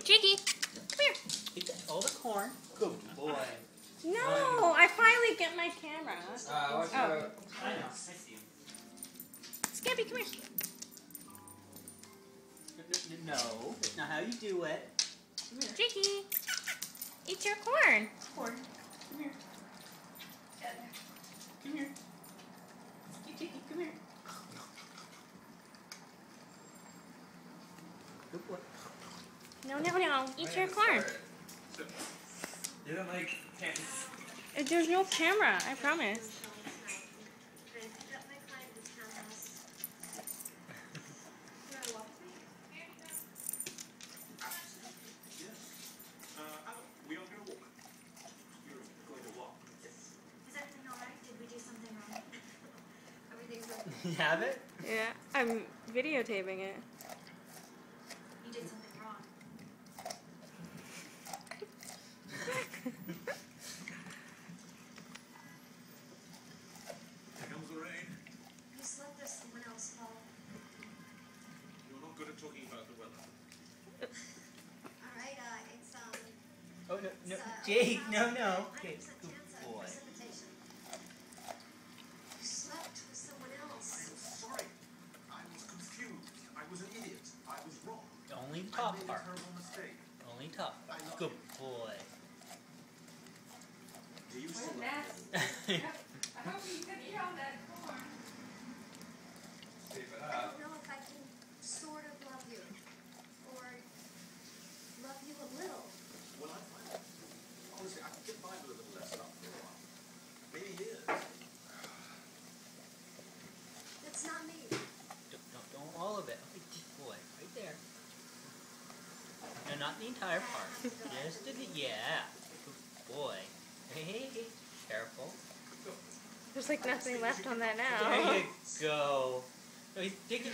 Jakey, come here. Eat all the corn. Good boy. No, I finally get my camera. Watch Oh. out. I know. I see you. Scabby, come here. No, that's not how you do it. Come here. Jakey, eat your corn. Corn. Come here. Come here. Jakey, come here. Good boy. No, no, no. Eat your corn. You don't like candy? There's no camera, I promise. We are going to walk. You're going to walk. Is everything alright? Did we do something wrong? Everything's right. You have it? Yeah, I'm videotaping it. You did something wrong. Here comes the rain. You slept with someone else, Paul. You're not good at talking about the weather. Alright, it's Oh, no, no. it's, Jake, no, no. 90% Okay, chance good of boy. precipitation. You slept with someone else. I am sorry. I was confused. I was an idiot. I was wrong. Only the I top made a part. terrible mistake. Only top part. I love Good you. boy. Do you still love me? I hope you can eat all that corn. Keep it I up. don't know if I can sort of love you. Or love you a little. Well, I find it. Honestly, I can get by with a little less stuff for a while. Maybe years. That's not me. Don't all of it. Okay, good boy. Right there. No, not the entire part. Just the, yeah. Good boy. Hey, hey, hey. Careful. There's like nothing left on that There now. you go. No, he's taking